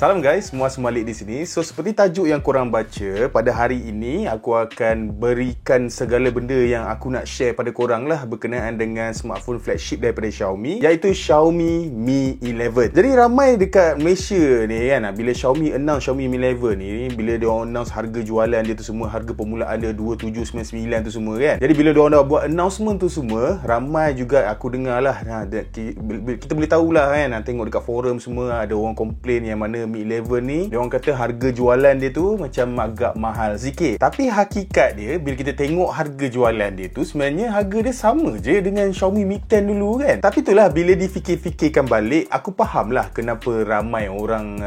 Salam guys, Muaz Malik di sini. So seperti tajuk yang korang baca, pada hari ini aku akan berikan segala benda yang aku nak share pada korang lah berkenaan dengan smartphone flagship daripada Xiaomi, iaitu Xiaomi Mi 11. Jadi ramai dekat Malaysia ni kan, bila Xiaomi announce Xiaomi Mi 11 ni, bila dia orang announce harga jualan dia tu semua, harga permulaan dia 2799 tu semua kan. Jadi bila dia orang dah buat announcement tu semua, ramai juga aku dengar lah, kita boleh tahulah kan, tengok dekat forum semua ada orang komplain yang mana Mi 11 ni, dia orang kata harga jualan dia tu macam agak mahal sikit. Tapi hakikat dia, bila kita tengok harga jualan dia tu, sebenarnya harga dia sama je dengan Xiaomi Mi 10 dulu kan. Tapi itulah, bila difikir-fikirkan balik, aku faham lah kenapa ramai orang,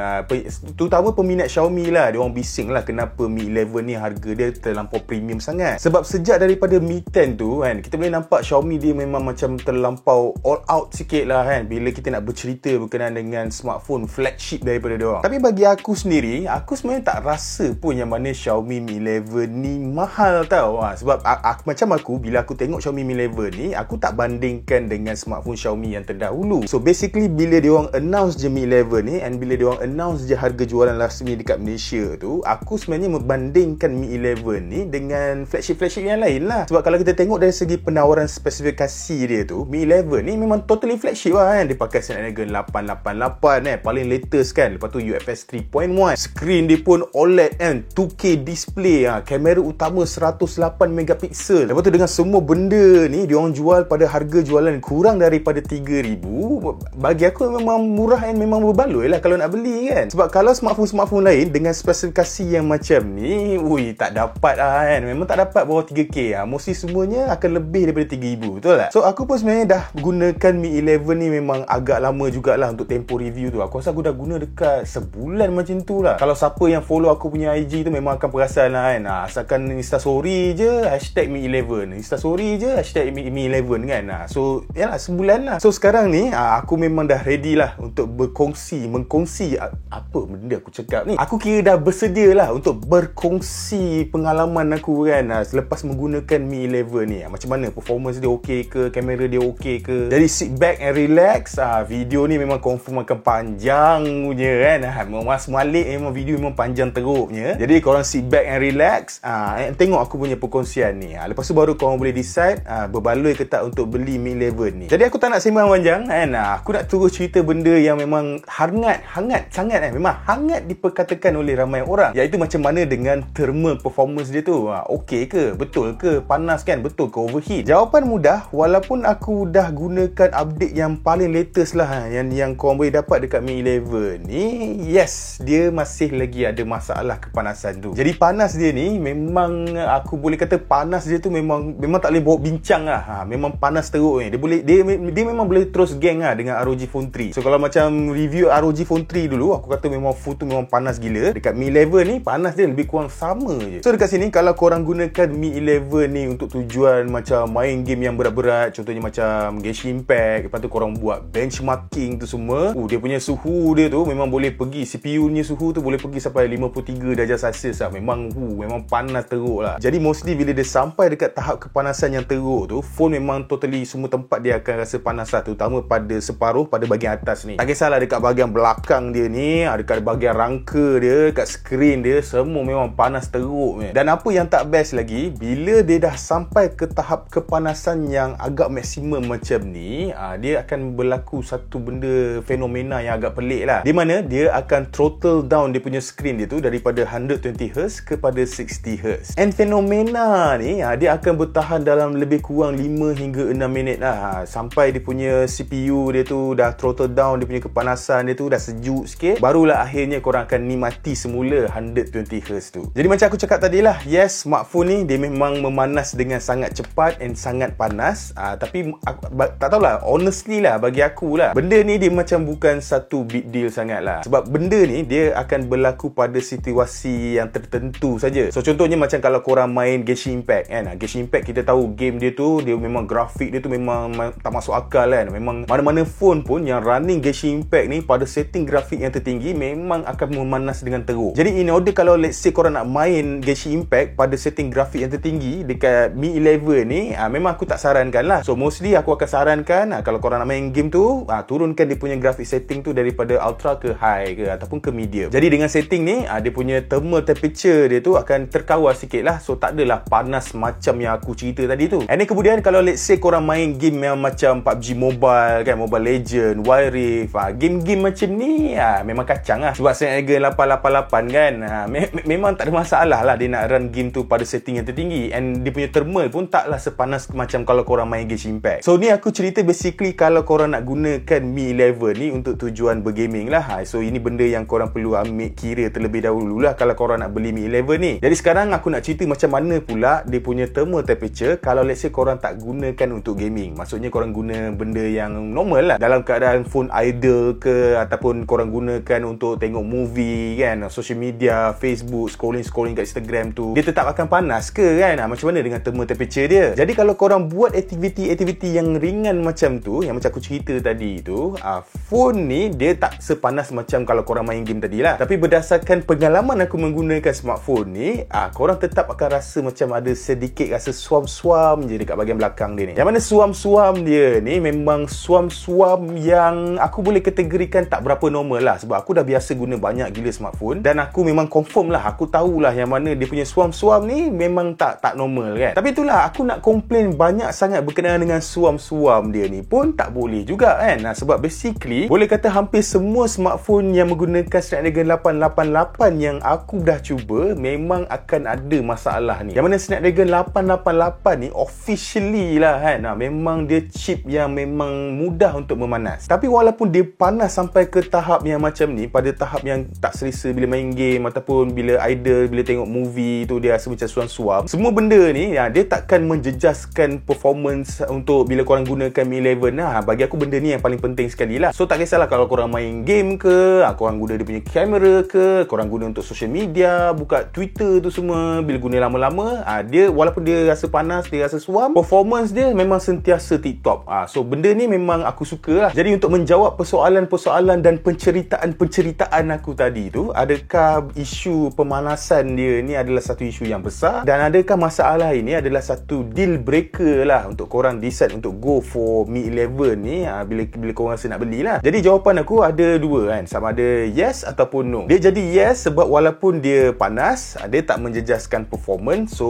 terutama peminat Xiaomi lah, dia orang bising lah kenapa Mi 11 ni harga dia terlampau premium sangat. Sebab sejak daripada Mi 10 tu kan, kita boleh nampak Xiaomi dia memang macam terlampau all out sikit lah kan, bila kita nak bercerita berkenaan dengan smartphone flagship daripada dia orang. Tapi bagi aku sendiri, aku sebenarnya tak rasa pun yang mana Xiaomi Mi 11 ni mahal tau. Sebab macam aku, bila aku tengok Xiaomi Mi 11 ni, aku tak bandingkan dengan smartphone Xiaomi yang terdahulu. So basically, bila dia orang announce je Mi 11 ni, and bila dia orang announce je harga jualan rasmi dekat Malaysia tu, aku sebenarnya membandingkan Mi 11 ni dengan flagship-flagship yang lain lah. Sebab kalau kita tengok dari segi penawaran spesifikasi dia tu, Mi 11 ni memang totally flagship lah kan. Dia pakai Snapdragon 888 paling latest kan. Lepas tu UFS 3.1, screen dia pun OLED kan, 2K display, kamera utama 108 megapiksel. Lepas tu dengan semua benda ni dia orang jual pada harga jualan kurang daripada 3,000. Bagi aku memang murah dan memang berbaloi lah kalau nak beli kan. Sebab kalau smartphone lain dengan spesifikasi yang macam ni, tak dapat lah kan, memang tak dapat bawah 3K lah. Mesti semuanya akan lebih daripada 3,000, betul tak? So aku pun sebenarnya dah gunakan Mi 11 ni memang agak lama jugalah untuk tempoh review tu. Aku rasa aku dah guna dekat sebulan macam tu lah. Kalau siapa yang follow aku punya IG tu memang akan perasan lah kan. Asalkan instastory je hashtag Mi 11, instastory je hashtag Mi 11 kan. So yalah, sebulan lah. So sekarang ni aku memang dah ready lah untuk mengkongsi apa benda aku cakap ni. Aku kira dah bersedia lah untuk berkongsi pengalaman aku kan, selepas menggunakan Mi 11 ni. Macam mana performance dia okey ke, kamera dia okey ke. Jadi sit back and relax. Video ni memang confirm akan panjang punya kan. Muaz Malik memang video memang panjang teruknya. Jadi korang sit back and relax, tengok aku punya perkongsian ni. Lepas tu baru korang boleh decide berbaloi ke tak untuk beli Mi 11 ni. Jadi aku tak nak sembang panjang kan. Aku nak terus cerita benda yang memang hangat sangat kan. Memang hangat diperkatakan oleh ramai orang, iaitu macam mana dengan thermal performance dia tu. Okey ke? Betul ke? Panas kan? Betul ke overheat? Jawapan mudah, walaupun aku dah gunakan update yang paling latest lah, yang korang boleh dapat dekat Mi 11 ni, yes, dia masih lagi ada masalah kepanasan tu. Jadi panas dia ni memang, aku boleh kata panas dia tu memang tak boleh bawa bincang lah. Memang panas teruk ni. Dia memang boleh terus geng lah dengan ROG Phone 3. So kalau macam review ROG Phone 3 dulu, aku kata memang phone tu memang panas gila. Dekat Mi 11 ni panas dia lebih kurang sama je. So dekat sini, kalau korang gunakan Mi 11 ni untuk tujuan macam main game yang berat-berat, contohnya macam Genshin Impact, lepas tu korang buat benchmarking tu semua, dia punya suhu dia tu memang boleh pergi, CPU ni suhu tu boleh pergi sampai 53 darjah Celsius lah. Memang panas teruk lah. Jadi mostly bila dia sampai dekat tahap kepanasan yang teruk tu, phone memang totally semua tempat dia akan rasa panas lah, terutama pada separuh pada bahagian atas ni. Tak kisahlah dekat bahagian belakang dia ni, dekat bahagian rangka dia, dekat skrin dia, semua memang panas teruk ni. Dan apa yang tak best lagi, bila dia dah sampai ke tahap kepanasan yang agak maksimum macam ni, dia akan berlaku satu benda, fenomena yang agak pelik lah, di mana dia akan throttle down dia punya skrin dia tu daripada 120Hz kepada 60Hz. And fenomena ni dia akan bertahan dalam lebih kurang 5 hingga 6 minit lah, sampai dia punya CPU dia tu dah throttle down, dia punya kepanasan dia tu dah sejuk sikit, barulah akhirnya korang akan nikmati semula 120Hz tu. Jadi macam aku cakap tadi lah, yes, smartphone ni dia memang memanas dengan sangat cepat and sangat panas. Tapi tak tahulah, honestly lah, bagi aku lah, benda ni dia macam bukan satu big deal sangat lah. Sebab benda ni dia akan berlaku pada situasi yang tertentu saja. So contohnya macam kalau korang main Genshin Impact kan, Genshin Impact kita tahu game dia tu, dia memang grafik dia tu memang tak masuk akal kan. Memang mana-mana phone pun yang running Genshin Impact ni pada setting grafik yang tertinggi memang akan memanas dengan teruk. Jadi in order kalau let's say korang nak main Genshin Impact pada setting grafik yang tertinggi dekat Mi 11 ni, memang aku tak sarankan lah. So mostly aku akan sarankan, kalau korang nak main game tu, turunkan dia punya grafik setting tu daripada ultra ke high high ke ataupun ke medium. Jadi dengan setting ni, dia punya thermal temperature dia tu akan terkawal sikit lah. So tak adalah panas macam yang aku cerita tadi tu. And then kemudian kalau let's say korang main game yang macam PUBG Mobile kan, Mobile Legend, Wild Rift, game-game macam ni memang kacang lah. Sebab Snapdragon 888 kan, memang tak ada masalah lah dia nak run game tu pada setting yang tertinggi. And dia punya thermal pun taklah sepanas macam kalau korang main Genshin Impact. So ni aku cerita basically kalau korang nak gunakan Mi 11 ni untuk tujuan bergaming lah. So ini benda yang korang perlu ambil kira terlebih dahulu lah kalau korang nak beli Mi 11 ni. Jadi sekarang aku nak cerita macam mana pula dia punya thermal temperature kalau let's say korang tak gunakan untuk gaming. Maksudnya korang guna benda yang normal lah, dalam keadaan phone idle ke, ataupun korang gunakan untuk tengok movie kan, social media, Facebook, scrolling kat Instagram tu, dia tetap akan panas ke kan? Macam mana dengan thermal temperature dia? Jadi kalau korang buat aktiviti yang ringan macam tu, yang macam aku cerita tadi tu, phone ni dia tak sepanas macam kalau korang main game tadi lah. Tapi berdasarkan pengalaman aku menggunakan smartphone ni, korang tetap akan rasa macam ada sedikit rasa suam-suam je dekat bahagian belakang dia ni. Yang mana suam-suam dia ni memang suam-suam yang aku boleh kategorikan tak berapa normal lah. Sebab aku dah biasa guna banyak gila smartphone dan aku memang confirm lah, aku tahulah yang mana dia punya suam-suam ni memang tak normal kan. Tapi itulah, aku nak komplain banyak sangat berkenaan dengan suam-suam dia ni pun tak boleh juga kan. Sebab basically boleh kata hampir semua smartphone yang menggunakan Snapdragon 888 yang aku dah cuba memang akan ada masalah ni. Yang mana Snapdragon 888 ni officially lah kan, memang dia chip yang memang mudah untuk memanas. Tapi walaupun dia panas sampai ke tahap yang macam ni, pada tahap yang tak selesa bila main game ataupun bila idle, bila tengok movie tu dia rasa macam suam-suam, semua benda ni dia takkan menjejaskan performance untuk bila korang gunakan Mi 11 lah. Bagi aku benda ni yang paling penting sekali lah. So tak kisahlah kalau korang main game ke, korang guna dia punya kamera ke, korang guna untuk social media, buka Twitter tu semua, bila guna lama-lama, dia walaupun dia rasa panas, dia rasa suam, performance dia memang sentiasa tip-top. So benda ni memang aku suka lah. Jadi untuk menjawab persoalan-persoalan dan penceritaan aku tadi tu, adakah isu pemanasan dia ni adalah satu isu yang besar, dan adakah masalah ini adalah satu deal breaker lah untuk korang decide untuk go for Mi 11 ni bila korang rasa nak belilah. Jadi jawapan aku ada dua kan, sama ada yes ataupun no. Dia jadi yes sebab walaupun dia panas, dia tak menjejaskan performance. So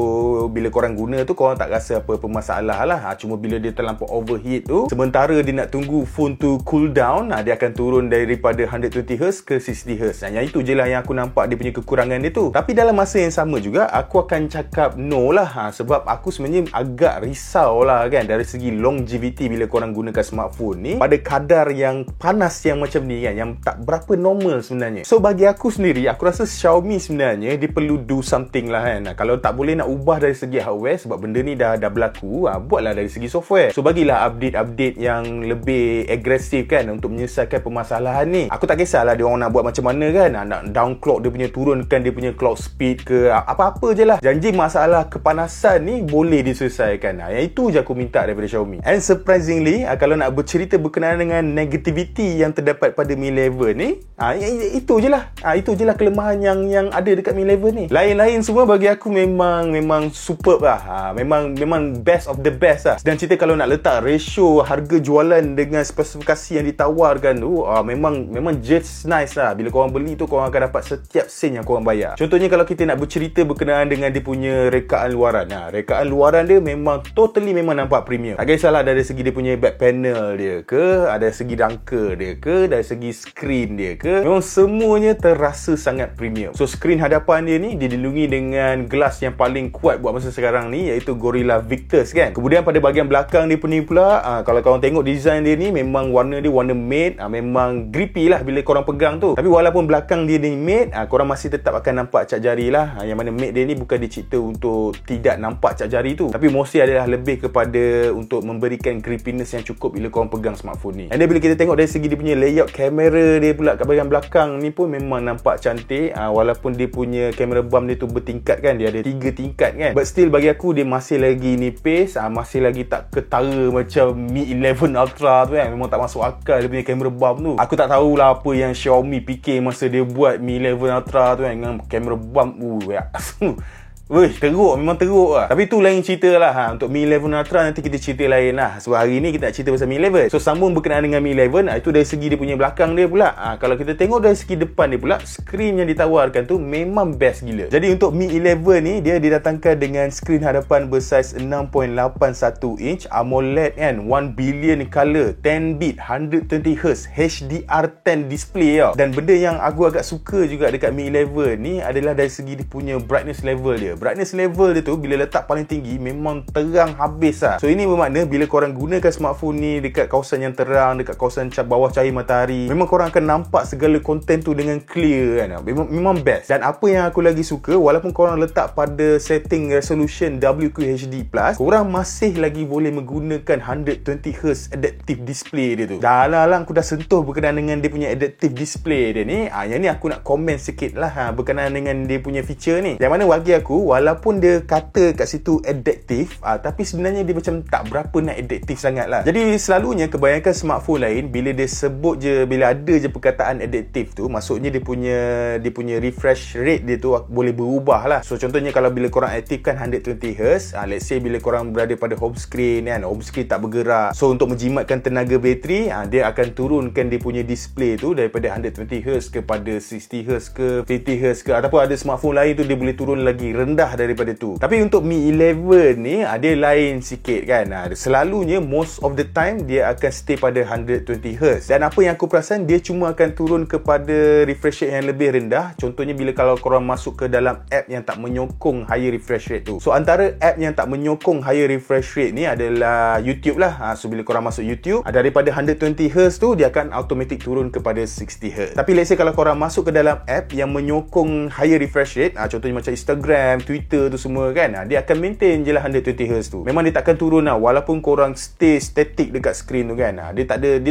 bila korang guna tu korang tak rasa apa-apa masalah lah. Cuma bila dia terlampau overheat tu, sementara dia nak tunggu phone tu cool down, dia akan turun daripada 120Hz ke 60Hz. Yang itu je lah yang aku nampak dia punya kekurangan dia tu. Tapi dalam masa yang sama juga aku akan cakap no lah, sebab aku sebenarnya agak risau lah kan dari segi longevity bila korang gunakan smartphone ni pada kadar yang panas yang macam ni kan, yang tak berapa normal sebenarnya. So bagi aku sendiri, aku rasa Xiaomi sebenarnya dia perlu do something lah kan. Kalau tak boleh nak ubah dari segi hardware sebab benda ni dah berlaku, buatlah dari segi software. So bagilah update-update yang lebih agresif kan untuk menyelesaikan permasalahan ni. Aku tak kisahlah dia orang nak buat macam mana kan, nak down clock dia punya, turunkan dia punya clock speed ke, apa-apa je lah. Janji masalah kepanasan ni boleh diselesaikan. Yang itu je aku minta daripada Xiaomi. And surprisingly, kalau nak bercerita berkenaan dengan negativity yang terdapat pada Mi 11 ni, itu je lah. Itu je lah kelemahan yang ada dekat Mi 11 ni. Lain-lain semua bagi aku memang superb lah. Memang best of the best lah. Dan cerita kalau nak letak ratio harga jualan dengan spesifikasi yang ditawarkan tu, memang just nice lah. Bila korang beli tu, korang akan dapat setiap sen yang korang bayar. Contohnya kalau kita nak bercerita berkenaan dengan dia punya rekaan luaran, rekaan luaran dia memang totally memang nampak premium. Tak kisahlah dari segi dia punya back panel dia ke, ada segi dunker dia ke, dari segi screen dia ke, memang semuanya terasa sangat premium. So screen hadapan dia ni dilindungi dengan glass yang paling kuat buat masa sekarang ni, iaitu Gorilla Victus kan. Kemudian pada bahagian belakang dia ni pula, kalau korang tengok design dia ni, memang warna dia warna matte, memang grippy lah bila korang pegang tu. Tapi walaupun belakang dia ni matte, korang masih tetap akan nampak cap jari lah. Yang mana matte dia ni bukan dicipta untuk tidak nampak cap jari tu, tapi mostly adalah lebih kepada untuk memberikan grippiness yang cukup bila korang pegang smartphone ni. And then bila kita tengok dari segi dia punya layout kamera dia pula kat bahagian belakang ni pun memang nampak cantik. Walaupun dia punya kamera bump dia tu bertingkat kan, dia ada 3 tingkat kan, but still bagi aku dia masih lagi nipis, masih lagi tak ketara macam Mi 11 Ultra tu kan. Memang tak masuk akal dia punya kamera bump tu. Aku tak tahulah apa yang Xiaomi fikir masa dia buat Mi 11 Ultra tu kan, dengan kamera bump Wih, teruk, memang teruk lah. Tapi tu lain cerita lah Untuk Mi 11 Ultra nanti kita cerita lain lah. Sebab hari ni kita nak cerita pasal Mi 11. So sambung berkenaan dengan Mi 11, itu dari segi dia punya belakang dia pula. Kalau kita tengok dari segi depan dia pula, skrin yang ditawarkan tu memang best gila. Jadi untuk Mi 11 ni, dia didatangkan dengan skrin hadapan bersaiz 6.81 inch AMOLED kan, 1 billion color, 10 bit, 120Hz, HDR10 display tau. Dan benda yang aku agak suka juga dekat Mi 11 ni adalah dari segi dia punya brightness level dia. Brightness level dia tu bila letak paling tinggi memang terang habis lah. So ini bermakna bila korang gunakan smartphone ni dekat kawasan yang terang, dekat kawasan bawah cahaya matahari, memang korang akan nampak segala konten tu dengan clear kan. Memang best. Dan apa yang aku lagi suka, walaupun korang letak pada setting resolution WQHD+, korang masih lagi boleh menggunakan 120Hz adaptive display dia tu. Dah lah aku dah sentuh berkenaan dengan dia punya adaptive display dia ni. Yang ni aku nak komen sikit lah berkenaan dengan dia punya feature ni. Yang mana bagi aku, walaupun dia kata kat situ adaptive, tapi sebenarnya dia macam tak berapa nak adaptive sangat lah. Jadi selalunya kebanyakan smartphone lain, bila dia sebut je, bila ada je perkataan adaptive tu, maksudnya dia punya refresh rate dia tu boleh berubah lah. So contohnya kalau bila korang aktifkan 120Hz, let's say bila korang berada pada home screen kan, home screen tak bergerak, so untuk menjimatkan tenaga bateri, dia akan turunkan dia punya display tu daripada 120Hz kepada 60Hz ke 50Hz ke, ataupun ada smartphone lain tu dia boleh turun lagi rendah daripada tu. Tapi untuk Mi 11 ni dia lain sikit kan. Selalunya most of the time dia akan stay pada 120Hz. Dan apa yang aku perasan, dia cuma akan turun kepada refresh rate yang lebih rendah. Contohnya bila kalau korang masuk ke dalam app yang tak menyokong higher refresh rate tu. So antara app yang tak menyokong higher refresh rate ni adalah YouTube lah. So bila korang masuk YouTube, daripada 120Hz tu dia akan automatic turun kepada 60Hz. Tapi let's say kalau korang masuk ke dalam app yang menyokong higher refresh rate, contohnya macam Instagram, Twitter tu semua kan, dia akan maintain je lah 120Hz tu. Memang dia takkan turun lah, walaupun korang stay static dekat screen tu kan. Dia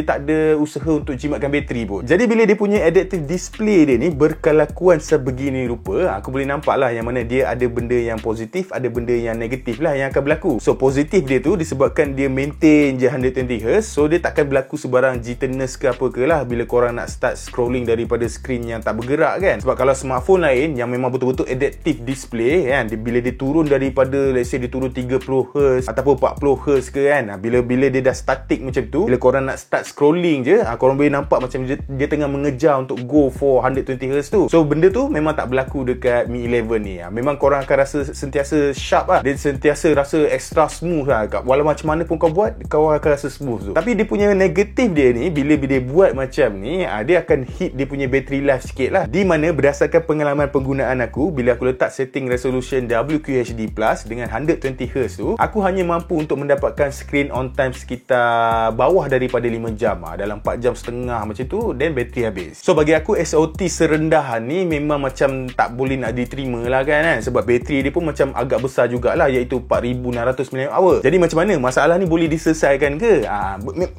tak ada usaha untuk jimatkan bateri pun. Jadi bila dia punya adaptive display dia ni berkelakuan sebegini rupa, aku boleh nampak lah yang mana dia ada benda yang positif, ada benda yang negatif lah yang akan berlaku. So positif dia tu disebabkan dia maintain je 120Hz, so dia takkan berlaku sebarang jitterness ke apa ke lah bila korang nak start scrolling daripada screen yang tak bergerak kan. Sebab kalau smartphone lain yang memang betul-betul adaptive display kan, bila dia turun daripada, let's say dia turun 30Hz ataupun 40Hz ke kan, bila dia dah static macam tu, bila korang nak start scrolling je, korang boleh nampak macam dia tengah mengejar untuk go for 120Hz tu. So benda tu memang tak berlaku dekat Mi 11 ni. Memang korang akan rasa sentiasa sharp lah, dia sentiasa rasa extra smooth lah. Walau macam mana pun kau buat, kau akan rasa smooth tu. Tapi dia punya negatif dia ni, bila dia buat macam ni, dia akan hit dia punya battery life sikit lah. Di mana berdasarkan pengalaman penggunaan aku, bila aku letak setting resolution WQHD+ dengan 120Hz tu, aku hanya mampu untuk mendapatkan screen on time sekitar bawah daripada 5 jam. Dalam 4 jam setengah macam tu, then bateri habis. So bagi aku SOT serendah ni memang macam tak boleh nak diterima lah kan. Sebab bateri dia pun macam agak besar jugalah, iaitu 4600 mAh. Jadi macam mana? Masalah ni boleh diselesaikan ke?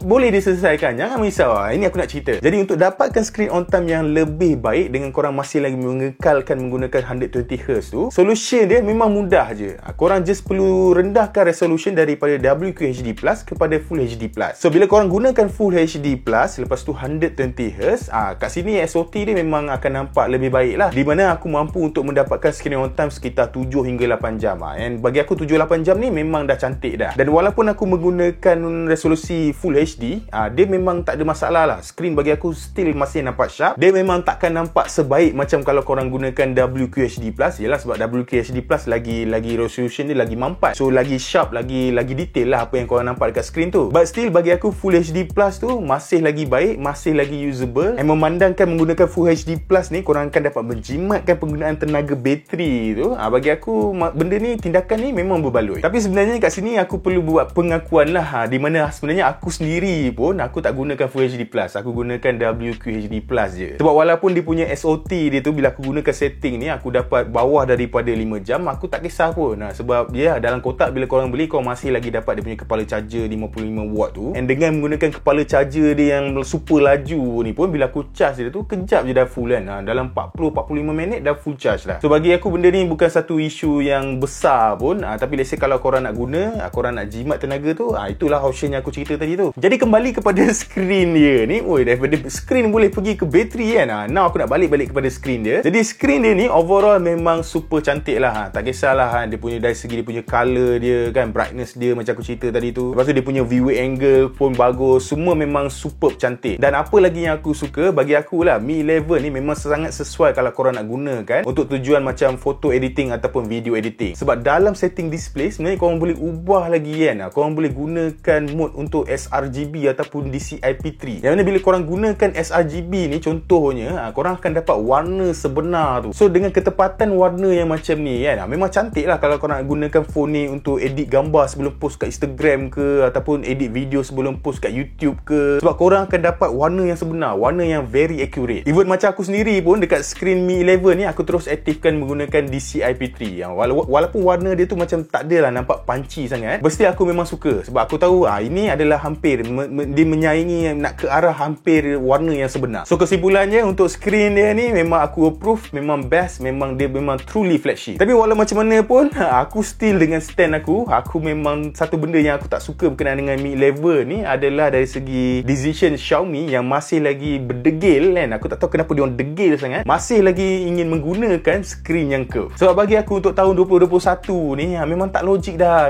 Boleh diselesaikan, jangan risau. Ini aku nak cerita. Jadi untuk dapatkan screen on time yang lebih baik dengan korang masih lagi mengekalkan menggunakan 120Hz tu, solution dia memang mudah je. Korang just perlu rendahkan resolution daripada WQHD+ kepada Full HD+. So bila korang gunakan Full HD+, lepas tu 120Hz, kat sini SOT dia memang akan nampak lebih baik lah. Di mana aku mampu untuk mendapatkan screen on time sekitar 7 hingga 8 jam. And bagi aku 7-8 jam ni memang dah cantik dah. Dan walaupun aku menggunakan resolusi Full HD, dia memang tak ada masalah lah. Screen bagi aku still masih nampak sharp. Dia memang takkan nampak sebaik macam kalau korang gunakan WQHD+. Yelah, sebab WQHD+ lagi resolution dia lagi mampat. So lagi sharp, lagi detail lah apa yang korang nampak dekat screen tu. But still bagi aku Full HD+ tu masih lagi baik, masih lagi usable. And memandangkan menggunakan Full HD+ ni, korang akan dapat menjimatkan penggunaan tenaga bateri tu. Bagi aku benda ni, tindakan ni memang berbaloi. Tapi sebenarnya kat sini aku perlu buat pengakuan lah, di mana sebenarnya aku sendiri pun aku tak gunakan Full HD+. Aku gunakan WQHD+ je. Sebab walaupun dia punya SOT dia tu, bila aku gunakan setting ni, aku dapat bawah daripada 5 jam, aku tak kisah pun. Sebab dia dalam kotak bila korang beli, kau masih lagi dapat dia punya kepala charger 55 watt tu. And dengan menggunakan kepala charger dia yang super laju ni pun, bila aku charge dia tu, kejap je dah full kan. Dalam 40-45 minit dah full charge dah. So bagi aku benda ni bukan satu isu yang besar pun. Tapi let's say kalau korang nak guna, korang nak jimat tenaga tu, itulah option yang aku cerita tadi tu. Jadi kembali kepada screen dia ni, daripada screen boleh pergi ke bateri kan. Now aku nak balik kepada screen dia. Jadi screen dia ni overall memang super cantik cantik lah. Tak kisahlah dia punya dari segi dia punya colour dia kan, brightness dia macam aku cerita tadi tu. Lepas tu dia punya viewing angle pun bagus. Semua memang superb cantik. Dan apa lagi yang aku suka, bagi aku lah, Mi 11 ni memang sangat sesuai kalau korang nak gunakan untuk tujuan macam photo editing ataupun video editing. Sebab dalam setting display sebenarnya korang boleh ubah lagi kan. Korang boleh gunakan mode untuk sRGB ataupun DCI-P3. Yang mana bila korang gunakan sRGB ni, contohnya korang akan dapat warna sebenar tu. So dengan ketepatan warna yang macam ni kan, memang cantik lah kalau korang nak gunakan phone ni untuk edit gambar sebelum post kat Instagram ke, ataupun edit video sebelum post kat YouTube ke. Sebab korang akan dapat warna yang sebenar, warna yang very accurate. Even macam aku sendiri pun dekat screen Mi 11 ni, aku terus aktifkan menggunakan DCI-P3 yang walaupun warna dia tu macam tak adalah nampak punchy sangat, mesti aku memang suka. Sebab aku tahu ini adalah hampir dia menyaingi nak ke arah hampir warna yang sebenar. So kesimpulannya, untuk screen dia ni memang aku approve, memang best, memang dia memang truly flagship. Tapi walau macam mana pun, aku still dengan stand aku memang satu benda yang aku tak suka berkenaan dengan Mi 11 ni adalah dari segi decision Xiaomi yang masih lagi berdegil kan. Aku tak tahu kenapa dia orang degil sangat, masih lagi ingin menggunakan screen yang curve. Sebab bagi aku untuk tahun 2021 ni memang tak logik dah.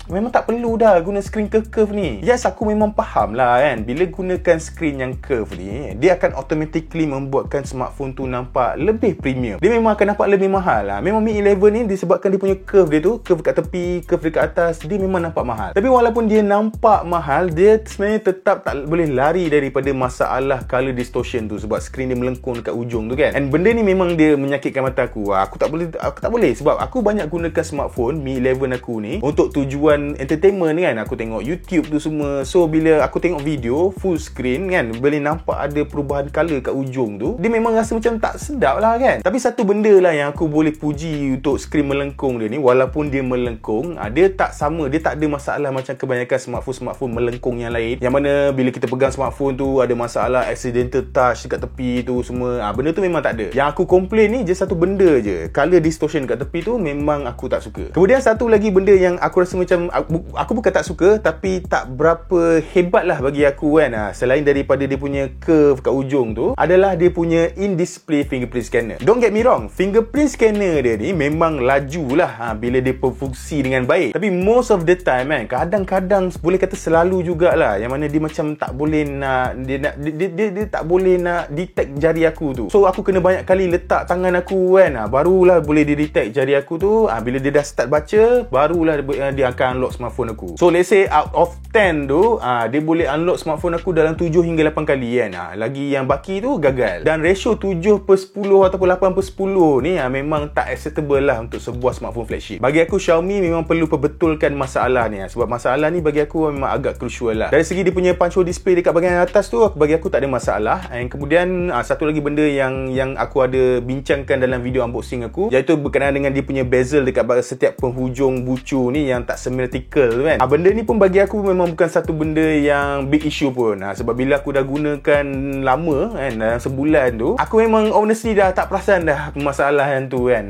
Memang tak perlu dah guna screen curve ni. Yes, aku memang faham lah kan, bila gunakan screen yang curve ni, dia akan automatically membuatkan smartphone tu nampak lebih premium. Dia memang akan nampak lebih mahal lah. Memang Mi 11 ni disebabkan dia punya curve dia tu, curve kat tepi, curve dekat atas, dia memang nampak mahal. Tapi walaupun dia nampak mahal, dia sebenarnya tetap tak boleh lari daripada masalah color distortion tu. Sebab screen dia melengkung dekat ujung tu kan. And benda ni memang dia menyakitkan mata aku. Aku tak boleh sebab aku banyak gunakan smartphone Mi 11 aku ni untuk tujuan entertainment kan. Aku tengok YouTube tu semua. So bila aku tengok video full screen kan, boleh nampak ada perubahan color kat ujung tu, dia memang rasa macam tak sedap lah kan. Tapi satu benda lah yang aku boleh puji untuk screen melengkung dia ni, walaupun dia melengkung, dia tak sama, dia tak ada masalah macam kebanyakan smartphone melengkung yang lain, yang mana bila kita pegang smartphone tu ada masalah accidental touch dekat tepi tu semua. Benda tu memang tak ada. Yang aku complain ni je satu benda je, color distortion kat tepi tu memang aku tak suka. Kemudian satu lagi benda yang aku rasa macam aku bukan tak suka, tapi tak berapa hebat lah bagi aku kan, selain daripada dia punya curve kat ujung tu, adalah dia punya in-display fingerprint scanner. Don't get me wrong, fingerprint scanner dia ni memang laju lah bila dia berfungsi dengan baik. Tapi most of the time kan, kadang-kadang boleh kata selalu jugalah, yang mana dia macam tak boleh nak, dia tak boleh nak detect jari aku tu. So aku kena banyak kali letak tangan aku kan, barulah boleh dia detect jari aku tu. Bila dia dah start baca, barulah dia akan unlock smartphone aku. So let's say out of 10 tu, dia boleh unlock smartphone aku dalam 7 hingga 8 kali kan. Lagi yang baki tu gagal. Dan ratio 7/10 ataupun 8/10 ni memang tak acceptable lah untuk sebuah smartphone flagship. Bagi aku Xiaomi memang perlu perbetulkan masalah ni, sebab masalah ni bagi aku memang agak crucial lah. Dari segi dia punya punch hole display dekat bahagian atas tu, bagi aku tak ada masalah. And kemudian satu lagi benda yang aku ada bincangkan dalam video unboxing aku, iaitu berkenaan dengan dia punya bezel dekat setiap penghujung bucu ni yang tak symmetrical tu kan. Benda ni pun bagi aku memang bukan satu benda yang big issue pun. Sebab bila aku dah gunakan lama kan, dalam sebulan tu, aku memang honestly dah tak perasan dah permasalahan tu kan.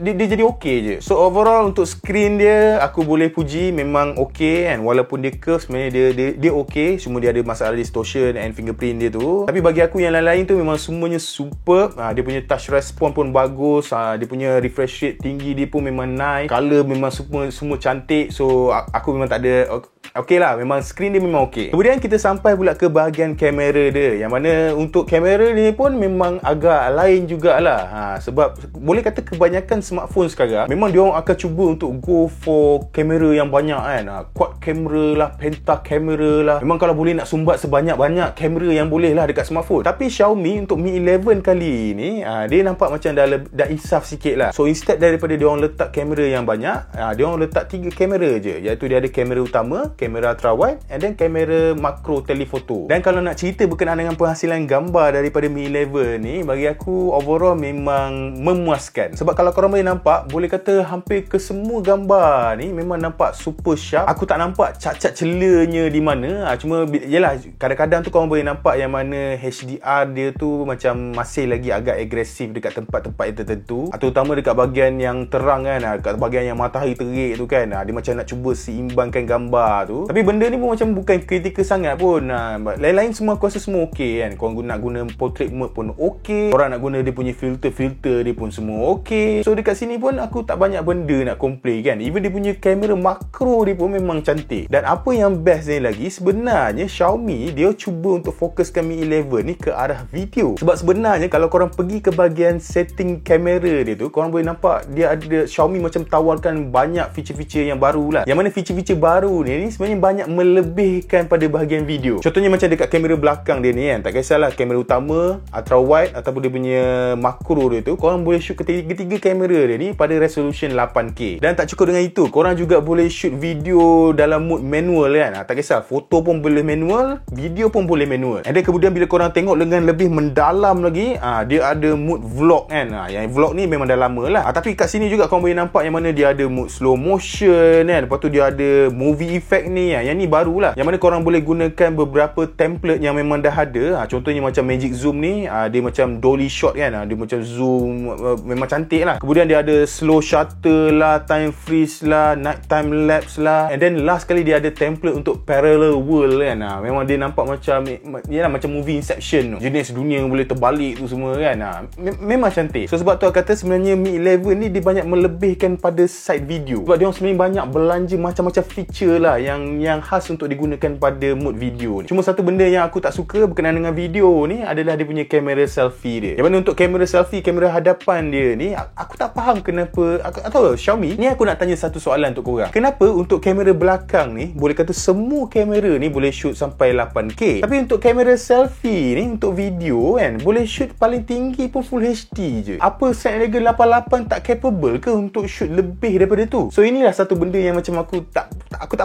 Dia jadi okey je. So overall untuk screen dia, aku boleh puji memang okey kan. Walaupun dia curve, sebenarnya dia okey. Cuma dia ada masalah distortion and fingerprint dia tu. Tapi bagi aku yang lain-lain tu memang semuanya superb. Dia punya touch response pun bagus. Dia punya refresh rate tinggi dia pun memang nice. Color memang semua cantik. So aku memang tak ada, okey lah, memang screen dia memang okey. Kemudian kita sampai pula ke bahagian kamera dia, yang mana untuk kamera ni pun memang agak lain jugalah. Sebab boleh kata kebanyakan smartphone sekarang memang dia orang akan cuba untuk go for kamera yang banyak kan. Quad kamera lah, penta kamera lah. Memang kalau boleh nak sumbat sebanyak-banyak kamera yang boleh lah dekat smartphone. Tapi Xiaomi untuk Mi 11 kali ni, dia nampak macam dah insaf sikit lah. So instead daripada dia orang letak kamera yang banyak, dia orang letak 3 kamera je, iaitu dia ada kamera utama, kamera ultra wide, and then kamera makro telefoto. Dan kalau nak cerita berkenaan dengan penghasilan gambar daripada Mi 11 ni, bagi aku overall memang memuaskan. Sebab kalau korang boleh nampak, boleh kata hampir ke semua gambar ni memang nampak super sharp. Aku tak nampak cacat celanya di mana. Cuma yelah, kadang-kadang tu korang boleh nampak yang mana HDR dia tu macam masih lagi agak agresif dekat tempat-tempat yang tertentu, terutama dekat bahagian yang terang kan, dekat bahagian yang matahari terik tu kan. Dia macam nak cuba seimbangkan gambar tu. tu. Tapi benda ni pun macam bukan kritikal sangat pun. Lain-lain semua aku rasa semua okey kan. Korang nak guna portrait mode pun okey. Korang nak guna dia punya filter dia pun semua okey. So dekat sini pun aku tak banyak benda nak complain kan. Even dia punya kamera makro dia pun memang cantik. Dan apa yang best ni lagi, sebenarnya Xiaomi dia cuba untuk fokuskan Mi 11 ni ke arah video. Sebab sebenarnya kalau korang pergi ke bahagian setting kamera dia tu, korang boleh nampak dia ada, Xiaomi macam tawarkan banyak feature-feature yang baru lah. Yang mana feature-feature baru ni sebenarnya banyak melebihkan pada bahagian video. Contohnya macam dekat kamera belakang dia ni kan, tak kisahlah kamera utama, ultra wide ataupun dia punya makro dia tu, korang boleh shoot ketiga kamera dia ni pada resolution 8K. Dan tak cukup dengan itu, korang juga boleh shoot video dalam mode manual kan. Tak kisah, foto pun boleh manual, video pun boleh manual. And then kemudian bila korang tengok dengan lebih mendalam lagi, dia ada mode vlog kan. Yang vlog ni memang dah lama lah. Tapi kat sini juga korang boleh nampak yang mana dia ada mode slow motion kan. Lepas tu dia ada movie effect ni. Yang ni barulah. Yang mana korang boleh gunakan beberapa template yang memang dah ada. Contohnya macam Magic Zoom ni, dia macam dolly shot kan. Dia macam zoom, memang cantik lah. Kemudian dia ada slow shutter lah, time freeze lah, night time lapse lah. And then last kali dia ada template untuk parallel world kan. Memang dia nampak macam, yalah, macam movie Inception tu. Jenis dunia boleh terbalik tu semua kan. Memang cantik. So sebab tu aku kata sebenarnya Mi 11 ni dia banyak melebihkan pada side video. Sebab dia orang sebenarnya banyak belanja macam-macam feature lah yang khas untuk digunakan pada mode video ni. Cuma satu benda yang aku tak suka berkenaan dengan video ni adalah dia punya kamera selfie dia. Yang mana untuk kamera selfie, kamera hadapan dia ni, aku tak faham kenapa. Aku tahu Xiaomi ni, aku nak tanya satu soalan untuk korang. Kenapa untuk kamera belakang ni boleh kata semua kamera ni boleh shoot sampai 8K, tapi untuk kamera selfie ni, untuk video kan, boleh shoot paling tinggi pun Full HD je. Apa Snapdragon 88 tak capable ke untuk shoot lebih daripada tu? So inilah satu benda yang macam aku tak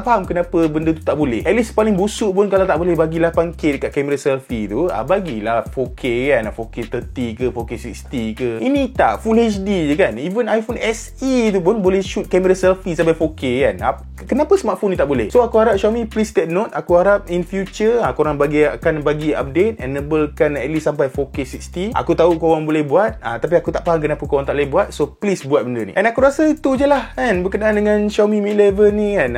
faham kenapa benda tu tak boleh. At least paling busuk pun kalau tak boleh bagi 8K dekat kamera selfie tu, bagilah 4K kan, 4K 30 ke 4K 60 ke. Ini tak, Full HD je kan. Even iPhone SE tu pun boleh shoot kamera selfie sampai 4K kan. Kenapa smartphone ni tak boleh? So aku harap Xiaomi please take note. Aku harap in future korang akan bagi update, enablekan at least sampai 4K 60. Aku tahu korang boleh buat, tapi aku tak faham kenapa korang tak boleh buat. So please buat benda ni. And aku rasa itu je lah kan berkenaan dengan Xiaomi Mi 11 ni kan.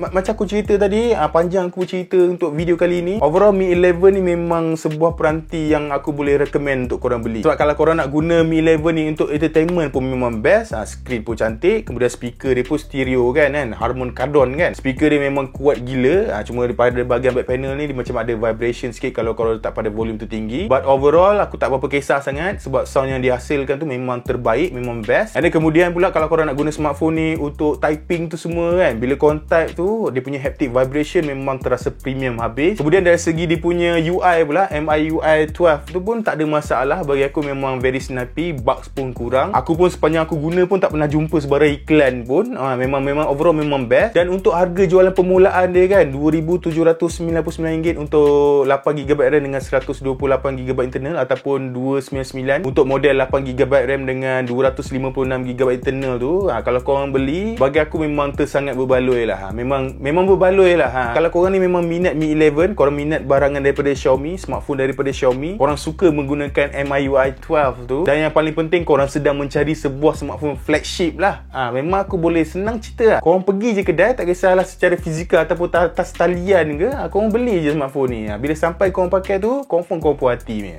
Macam aku cerita tadi, panjang aku cerita untuk video kali ni. Overall Mi 11 ni memang sebuah peranti yang aku boleh recommend untuk korang beli. Sebab kalau korang nak guna Mi 11 ni untuk entertainment pun memang best. Screen pun cantik, kemudian speaker dia pun stereo kan, Harman Kardon kan. Speaker dia memang kuat gila. Cuma daripada bahagian back panel ni dia macam ada vibration sikit kalau korang letak pada volume tu tinggi. But overall aku tak berapa kisah sangat sebab sound yang dihasilkan tu memang terbaik, memang best. Dan kemudian pula kalau korang nak guna smartphone ni untuk typing tu semua kan, bila korang type tu dia punya haptic vibration memang terasa premium habis. Kemudian dari segi dia punya UI pula, MIUI 12 tu pun tak ada masalah. Bagi aku memang very snappy, bugs pun kurang. Aku pun sepanjang aku guna pun tak pernah jumpa sebarang iklan pun. Memang overall memang best. Dan untuk harga jualan permulaan dia kan, RM2,799 untuk 8GB RAM dengan 128GB internal, ataupun RM299 untuk model 8GB RAM dengan 256GB internal tu. Kalau korang beli, bagi aku memang tersangat berbaloi lah. Memang berbaloi lah. Kalau korang ni memang minat Mi 11, korang minat barangan daripada Xiaomi, smartphone daripada Xiaomi, korang suka menggunakan MIUI 12 tu, dan yang paling penting korang sedang mencari sebuah smartphone flagship lah, memang aku boleh senang cerita lah. Korang pergi je kedai, tak kisahlah secara fizikal ataupun atas talian ke, korang beli je smartphone ni. Bila sampai korang pakai tu, confirm korang puas hati ni.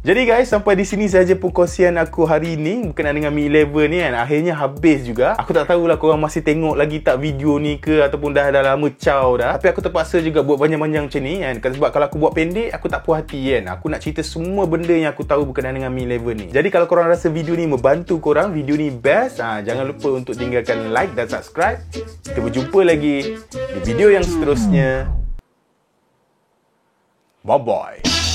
Jadi guys, sampai di sini saja perkongsian aku hari ini berkenaan dengan Mi 11 ni kan. Akhirnya habis juga. Aku tak tahulah korang masih tengok lagi tak video ni ke, ataupun dah lama caw dah. Tapi aku terpaksa juga buat panjang-panjang macam ni kan. Sebab kalau aku buat pendek, aku tak puas hati kan. Aku nak cerita semua benda yang aku tahu berkenaan dengan Mi 11 ni. Jadi kalau korang rasa video ni membantu korang, video ni best, jangan lupa untuk tinggalkan like dan subscribe. Kita berjumpa lagi di video yang seterusnya. Bye-bye.